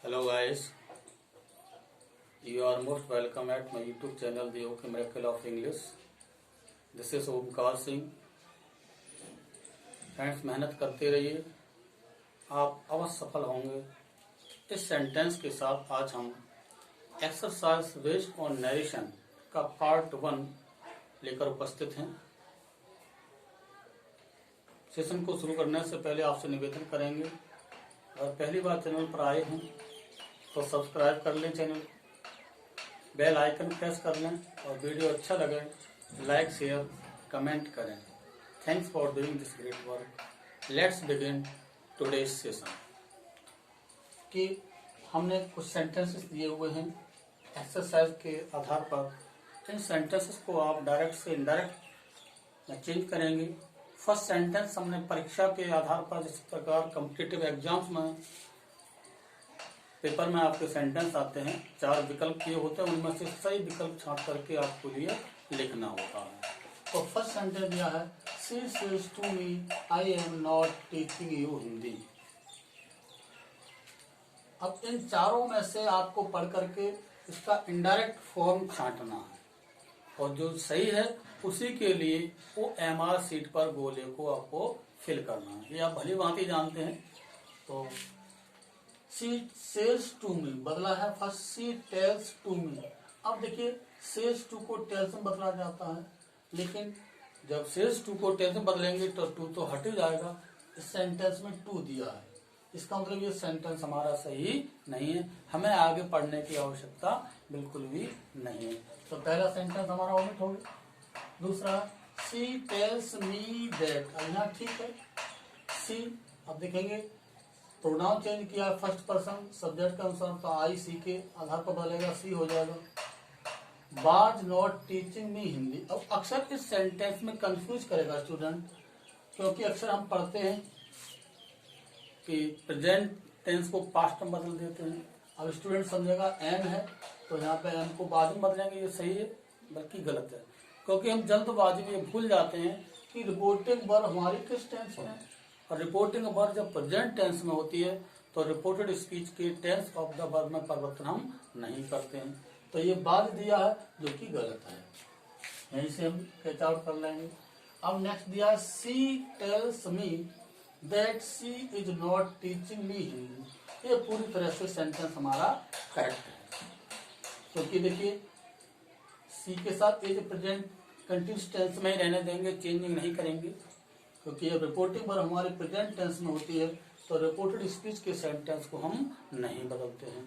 Hello guys, you are most welcome at my YouTube channel The OK Miracle of English. This is Omkar Singh. Friends, मेहनत करते रहिए, आप अवश्य सफल होंगे. इस सेंटेंस के साथ आज हम एक्सरसाइज बेस्ड ऑन नरेशन का पार्ट 1 लेकर उपस्थित हैं. सेशन को शुरू करने से पहले आपसे निवेदन करेंगे, अगर पहली बार चैनल पर आए हैं तो सब्सक्राइब कर लें चैनल, बेल आइकन प्रेस कर लें और वीडियो अच्छा लगे लाइक शेयर कमेंट करें. Thanks for doing this great work. Let's begin today's session. कि हमने कुछ सेंटेंसेस दिए हुए हैं एक्सरसाइज के आधार पर. इन सेंटेंसेस को आप डायरेक्ट से इनडायरेक्ट में चेंज करेंगे. फर्स्ट सेंटेंस हमने परीक्षा के आधार पर, जिस प्रकार कॉम्पिटिटिव एग्जाम्स में पेपर में आपके सेंटेंस आते हैं, 4 विकल्प किए होते हैं, उनमें से सही विकल्प छांट करके आपको लिए लिखना होता है. तो फर्स्ट सेंटेंस दिया है, she says to me I am not teaching you Hindi. अब इन चारों में से आपको पढ़ करके इसका इनडायरेक्ट फॉर्म छांटना है और जो सही है उसी के लिए वो MR शीट पर गोले को आपको फिल करना है. ये आप भली भांति जानते हैं. तो शी सेल्स टू मी बदला है first she tells to me. अब देखिए सेल्स टू को टेल्स में बदला जाता है, लेकिन जब सेल्स टू को टेल्स में बदलेंगे तो टू तो हट ही जाएगा. इस सेंटेंस में टू दिया है, इसका मतलब ये सेंटेंस हमारा सही नहीं है. हमें आगे पढ़ने की आवश्यकता बिल्कुल भी नहीं है. तो पहला सेंटेंस हमारा ओमिट हो गया. दूसरा शी टेल्स मी दैट, यहाँ ठीक है सी. अब देखेंगे प्रोनाउन चेंज किया फर्स्ट पर्सन सब्जेक्ट के अनुसार, तो आई सी के आधार पर बदलेगा सी हो जाएगा. Was not teaching me Hindi. अब अक्सर इस सेंटेंस में कंफ्यूज करेगा स्टूडेंट, क्योंकि अक्सर हम पढ़ते हैं कि प्रेजेंट टेंस को पास्ट में बदल देते हैं. अब स्टूडेंट समझेगा एम है तो यहाँ पे एम को बाद में बदलेंगे, ये सही है बल्कि गलत है, क्योंकि हम जल्दबाजी में भूल जाते हैं कि रिपोर्टिंग वर्ब हमारी किस टेंस में है. और रिपोर्टिंग वर्ब जब प्रेजेंट टेंस में होती है तो रिपोर्टेड स्पीच के टेंस ऑफ द वर्ब में परिवर्तन हम नहीं करते हैं. तो ये बाद दिया है जो कि गलत है, यहीं से हम कैच आउट कर लेंगे. अब नेक्स्ट दिया है she tells me that she is not teaching me Hindi. ये पूरी तरह से सेंटेंस हमारा करेक्ट है, क्योंकि देखिए सी के साथ एज प्रेजेंट कंटिन्यूअस टेंस में ही रहने देंगे, चेंजिंग नहीं करेंगे, क्योंकि ये रिपोर्टिंग पर हमारे प्रेजेंट टेंस में होती है. तो रिपोर्टेड स्पीच के सेंटेंस को हम नहीं बदलते हैं.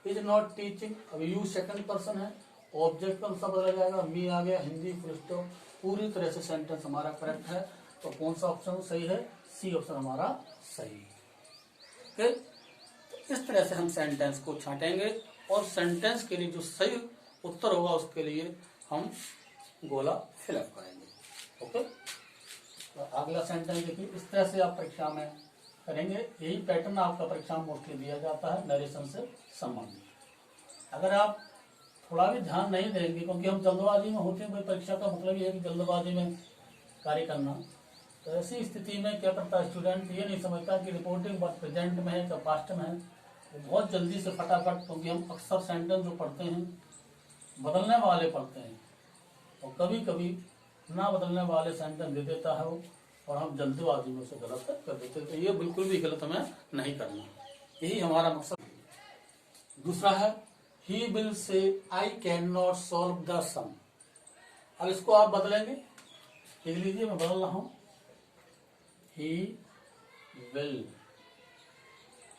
इज नॉट टीचिंग, अब यू सेकंड पर्सन है, ऑब्जेक्ट का अनुसार बदला जाएगा, मी आ गया, हिंदी फुल स्टॉप. पूरी तरह से सेंटेंस हमारा करेक्ट है. तो कौन सा ऑप्शन सही है? सी ऑप्शन हमारा सही है. इस तरह से हम सेंटेंस को छांटेंगे और सेंटेंस के लिए जो सही उत्तर होगा उसके लिए हम गोला फिलअप करेंगे. ओके, तो अगला सेंटेंस देखिए. इस तरह से आप परीक्षा में करेंगे. यही पैटर्न आपका परीक्षा में मोस्टली दिया जाता है नरेशन से संबंधित. अगर आप थोड़ा भी ध्यान नहीं देंगे, क्योंकि हम जल्दबाजी में होते हैं, भाई परीक्षा का मतलब ये है कि जल्दबाजी में कार्य करना. तो ऐसी स्थिति में क्या करता है स्टूडेंट, ये नहीं समझता कि रिपोर्टिंग वर्ब प्रेजेंट में है या पास्ट में है. वो बहुत जल्दी से फटाफट, क्योंकि हम अक्सर सेंटेंस जो पढ़ते हैं बदलने वाले पढ़ते हैं और कभी कभी ना बदलने वाले सेंटेंस दे देता है वो, और हम जल्दबाजी में उसे गलत कर देते हैं. तो ये बिल्कुल भी गलत हमें नहीं करना, यही हमारा मकसद. दूसरा है he will say I can not solve the sum. अब इसको आप बदलेंगे, लिख लीजिए, मैं बदल रहा हूं. He will.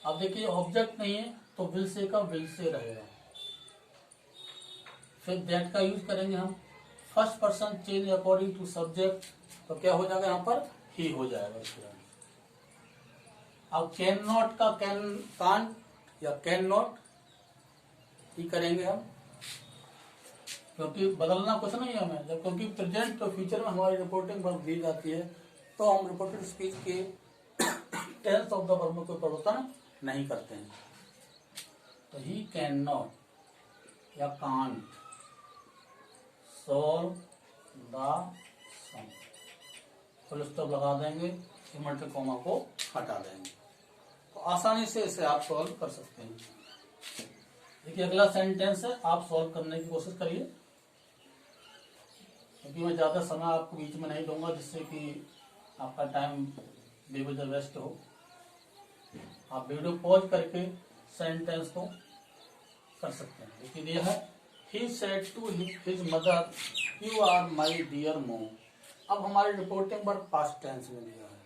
अब देखिए ऑब्जेक्ट नहीं है तो विल से का विल से रहेगा. फिर दैट का यूज करेंगे हम. First person change according to subject, तो क्या हो जाएगा यहाँ पर? ही हो जाएगा स्टूडेंट. अब कैन नॉट का कैन कांट या कैन नॉट ही करेंगे हम, क्योंकि बदलना कुछ नहीं है हमें. जब क्योंकि प्रेजेंट तो फ्यूचर में हमारी रिपोर्टिंग वर्ब दी जाती है, तो हम रिपोर्टेड स्पीच के टेंस ऑफ द वर्ब में कोई परिवर्तन नहीं करते हैं. तो ही कैन नॉट या can't solve the sum, full stop लगा देंगे, इन्वर्टेड कॉमा को हटा देंगे. तो आसानी से इसे आप सॉल्व कर सकते हैं. देखिए अगला सेंटेंस है, आप सॉल्व करने की कोशिश करिए, क्योंकि मैं ज़्यादा समय आपको बीच में नहीं दूंगा जिससे कि आपका टाइम बेवजह वेस्ट हो। आप वीडियो पॉज करके सेंटेंस को कर सकते हैं। लेकिन यह है, he said to his mother you are my dear mom. अब हमारे रिपोर्टिंग वर्ब पास्ट टेंस में दिया है।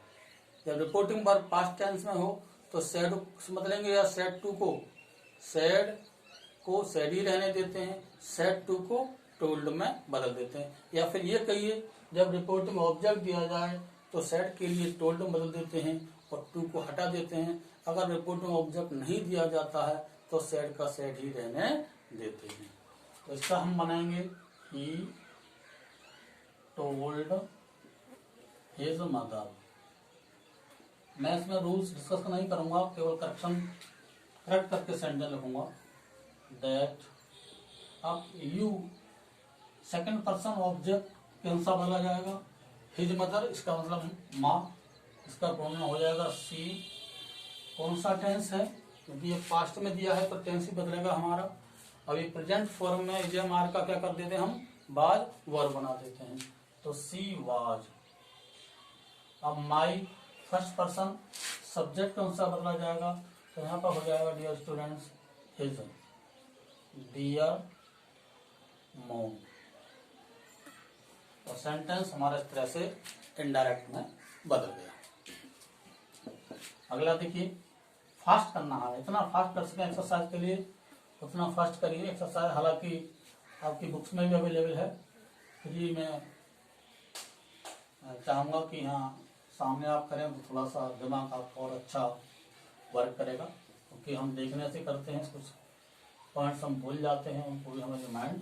जब रिपोर्टिंग वर्ब पास्ट टेंस में हो तो सेड से बदलेंगे, या सेड टू को सेड ही रहने देते हैं, सेड टू को टोल्ड में बदल देते हैं। या फिर ये कहिए, जब रिपोर्टिंग ऑब्जेक्ट दिया जाए तो सेड के लिए टोल्ड में बदल देते हैं और टू को हटा देते हैं। अगर रिपोर्टिंग ऑब्जेक्ट नहीं दिया जाता है तो सेड का सेड ही रहने देते हैं। तो इसका हम बनाएंगे, ही टोल्ड हिज मदर। मैं इसमें रूल्स डिस्कस नहीं करूंगा, केवल करेक्ट करके सेंटेंस लिखूंगा। दैट अब यू सेकंड पर्सन ऑब्जेक्ट कौन सा बदला जाएगा, हिज मदर, इसका मतलब माँ, इसका प्रोनाउन हो जाएगा सी। कौन सा टेंस है, क्योंकि ये पास्ट में दिया है तो टेंस ही बदलेगा हमारा। अभी प्रेजेंट फॉर्म में इडियम आर का क्या कर देते हैं हम, वाज वर्ब बना देते हैं, तो सी वाज। अब माई फर्स्ट पर्सन सब्जेक्ट कौन सा बदला जाएगा, तो यहाँ पर हो जाएगा डियर स्टूडेंट्स हिज, डियर मोम। और सेंटेंस हमारा इस तरह से इनडायरेक्ट में बदल गया। अगला देखिए, फास्ट करना है, इतना फास्ट कर सकें एक्सरसाइज के लिए उतना फास्ट करिए एक्सरसाइज। हालांकि आपकी बुक्स में भी अवेलेबल है, फिर मैं चाहूँगा कि यहाँ सामने आप करें तो थोड़ा सा दिमाग आपका और अच्छा वर्क करेगा, क्योंकि हम देखने से करते हैं, कुछ पॉइंट्स हम भूल जाते हैं, उनको भी हमें रिमाइंड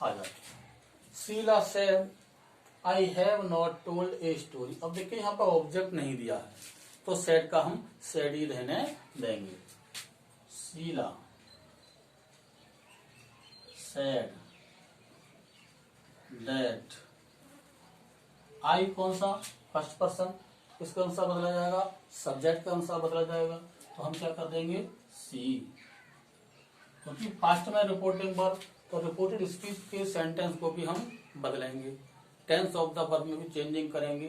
आ जाते हैं। Sheela said I have not told a story. अब देखिए यहाँ पर ऑब्जेक्ट नहीं दिया है तो सेड का हम सेड ही रहने देंगे। शीला सेड दैट, आई कौन सा, फर्स्ट पर्सन, इसका अनुसार बदला जाएगा, सब्जेक्ट का अनुसार बदला जाएगा, तो हम क्या कर देंगे सी। क्योंकि पास्ट में रिपोर्टिंग वर्ब, तो रिपोर्टेड स्पीच के सेंटेंस को भी हम बदलेंगे, टेंस ऑफ द वर्ब में भी चेंजिंग करेंगे।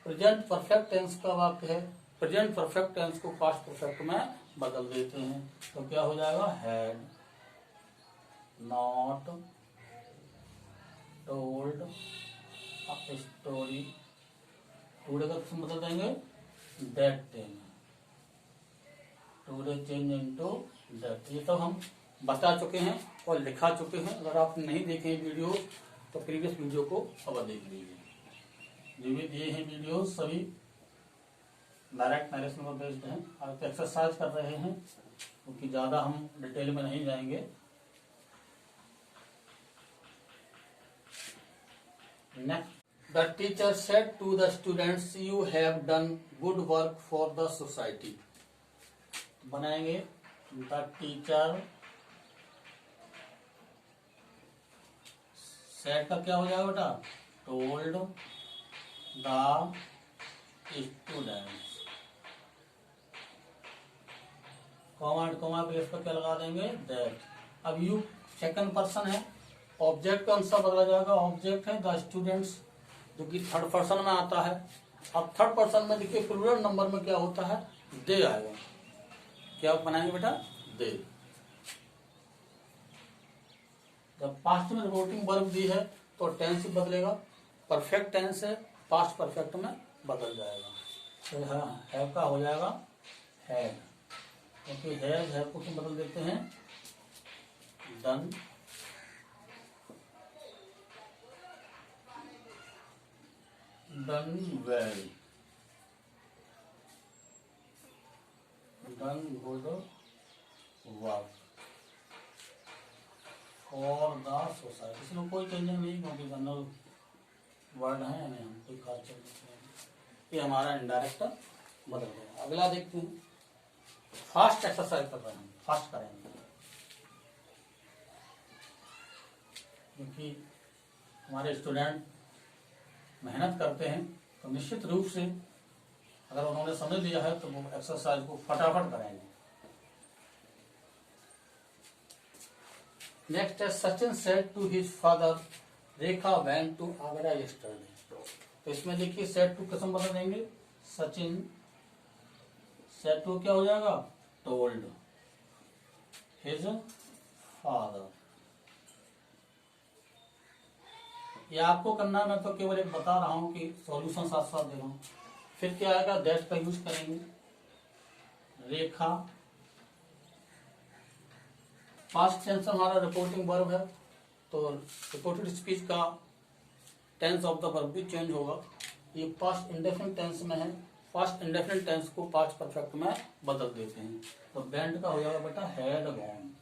प्रेजेंट परफेक्ट टेंस का वाक्य है, प्रेजेंट परफेक्ट टेंस को पास्ट परफेक्ट में बदल देते हैं, तो क्या हो जाएगा, had not told a story. Today का किस्म बदल देंगे that ten, today change into that. ये तो हम बता चुके हैं और लिखा चुके हैं। अगर आप नहीं देखे वीडियो तो प्रीवियस वीडियो को अब देख लीजिए। जो भी दिए हैं वीडियो सभी डायरेक्ट नरेशन पर बेस्ड हैं। आप एक्सरसाइज कर रहे हैं क्योंकि ज्यादा हम डिटेल में नहीं जाएंगे। Next, the teacher said to the students you have done good work for the society. बनाएंगे, द टीचर सेड का क्या हो जाएगा बेटा, told the students. Comma place पर क्या लगा देंगे, दैट। अब यू सेकंड पर्सन है, ऑब्जेक्ट का अनुसार बदला जाएगा, ऑब्जेक्ट है द स्टूडेंट्स, जो कि थर्ड पर्सन में आता है। अब थर्ड पर्सन में देखिए प्लूरल नंबर में क्या होता है, दे आएगा। क्या बनाएंगे बेटा, दे। जब पास्ट में रिपोर्टिंग वर्ब दी है तो टेंस बदलेगा, परफेक्ट टेंस है पास्ट परफेक्ट में बदल जाएगा। तो हैव का हो जाएगा हैड, क्योंकि हैव को बदल देते हैं done well, done good work for the society. इसमें कोई चेंजिंग नहीं, क्योंकि जनरल वर्ड है, यानी हम कोई खास चेंज नहीं। ये हमारा इनडायरेक्ट बदल गया। अगला देखते हैं, फास्ट एक्सरसाइज कर रहे हैं, फास्ट करेंगे, क्योंकि हमारे स्टूडेंट मेहनत करते हैं तो निश्चित रूप से अगर उन्होंने समझ लिया है तो वो एक्सरसाइज को फटाफट करेंगे। नेक्स्ट है Sachin said to his father Rekha went to Agra yesterday. तो इसमें देखिए सेड टू कसम बता देंगे, सचिन सेड टू क्या हो जाएगा, टोल्ड हिज फादर। ये आपको करना है, मैं तो केवल एक बता रहा हूं कि सॉल्यूशन साथ साथ दे रहा हूं। फिर क्या आएगा, दैट का यूज करेंगे। रेखा पास्ट टेंस हमारा रिपोर्टिंग वर्ब है, तो रिपोर्टेड स्पीच का टेंस ऑफ द वर्ब भी चेंज होगा। ये पास्ट इंडेफिनिट टेंस में है, पास्ट इंडेफिनिट टेंस को पास्ट परफेक्ट में बदल देते हैं। तो वेंट का हो जाएगा बेटा हैड गॉन,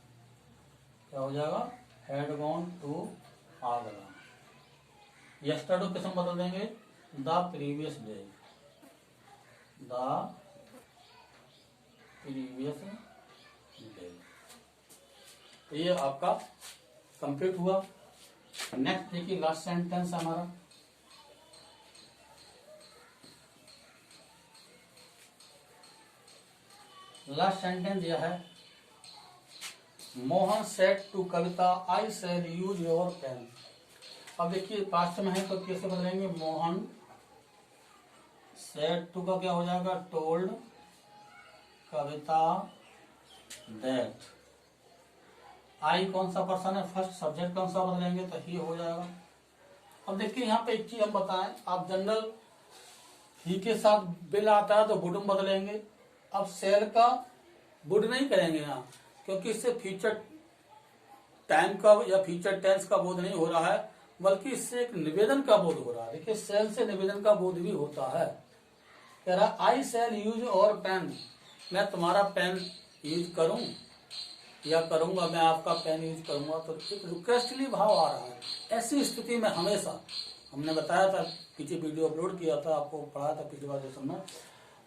क्या हो जाएगा, had gone to Agra. Yesterday किसम बदल देंगे, the previous day, the previous day. तो ये आपका कंप्लीट हुआ। नेक्स्ट देखिए लास्ट सेंटेंस हमारा, लास्ट सेंटेंस यह है, Mohan said to Kavita I shall use your pen. अब देखिए पास्ट में है तो कैसे बदलेंगे, मोहन सेड टू का क्या हो जाएगा, टोल्ड कविता दैट। आई कौन सा पर्सन है, फर्स्ट सब्जेक्ट कौन सा बदलेंगे, तो ही हो जाएगा। अब देखिए यहाँ पे एक चीज हम बताएं, आप जनरल ही के साथ बिल आता है तो वुड में बदलेंगे। अब सेल का वुड नहीं करेंगे यहाँ, क्योंकि इससे फ्यूचर टाइम का या फ्यूचर टेंस का बोध नहीं हो रहा है, बल्कि इससे एक निवेदन का बोध हो रहा है। देखिए सेल से निवेदन का बोध भी होता है। कह रहा आई सेल यूज और पेन, मैं तुम्हारा पेन यूज करूं या करूंगा, मैं आपका पेन यूज करूंगा। तो एक रिक्वेस्टली भाव आ रहा है। ऐसी स्थिति में हमेशा, हमने बताया था, पीछे वीडियो अपलोड किया था, आपको पढ़ाया था पिछली बार सेशन में,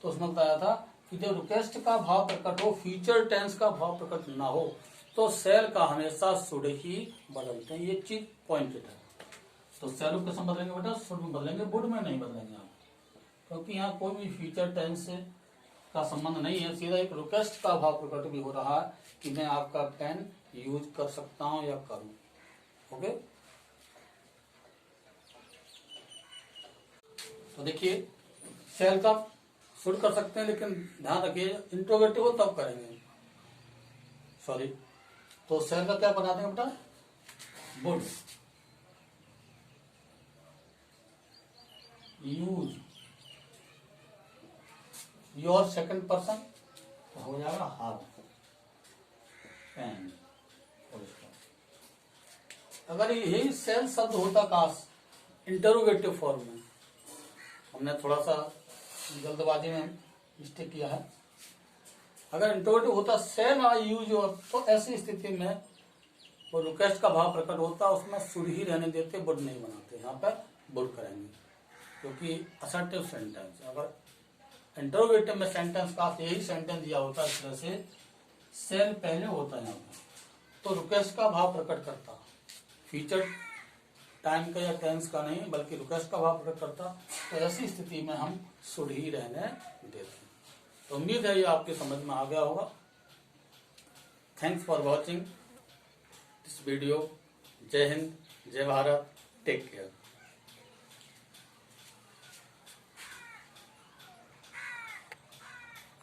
तो उसमें बताया था कि जब रिक्वेस्ट का भाव प्रकट हो, फ्यूचर टेंस का भाव प्रकट ना हो, तो सेल का हमेशा शुड ही बदलते हैं। ये चीज पॉइंटेड है। तो सेल कैसे बदलेंगे बेटा, शुड में बदलेंगे, वुड में नहीं बदलेंगे आप, क्योंकि यहाँ कोई भी फ्यूचर टेंस का संबंध नहीं है। सीधा एक रिक्वेस्ट का भाव प्रकट भी हो रहा है कि मैं आपका पेन यूज कर सकता हूं या करूं। ओके, तो देखिए सेल का शुड कर सकते हैं, लेकिन ध्यान रखिए इंट्रोगेटिव हो तब करेंगे, सॉरी। तो सेल का क्या बना देंगे बेटा, would use your second person, तो हो जाएगा हाथ पेन। अगर यही सेल शब्द होता काश इंटरोगेटिव फॉर्म में, हमने थोड़ा सा जल्दबाजी में मिस्टेक किया है। अगर इंटरोगेटिव होता सेल आई यूज योर, तो ऐसी स्थिति में वो रिक्वेस्ट का भाव प्रकट होता, उसमें शुड ही रहने देते, वुड नहीं बनाते, यहाँ पर वुड करेंगे, क्योंकि असर्टिव सेंटेंस। अगर इंटरोगेटिव में सेंटेंस का यही सेंटेंस दिया होता, इस तरह से सेल पहले होता है यहाँ पर, तो रिक्वेस्ट का भाव प्रकट करता, फ्यूचर टाइम का या टेंस का नहीं, बल्कि रिक्वेस्ट का भाव प्रकट करता। तो ऐसी स्थिति में हम शुड ही रहने देते। तो उम्मीद है ये आपके समझ में आ गया होगा। Thanks for watching this video. जय हिंद, जय भारत, टेक केयर।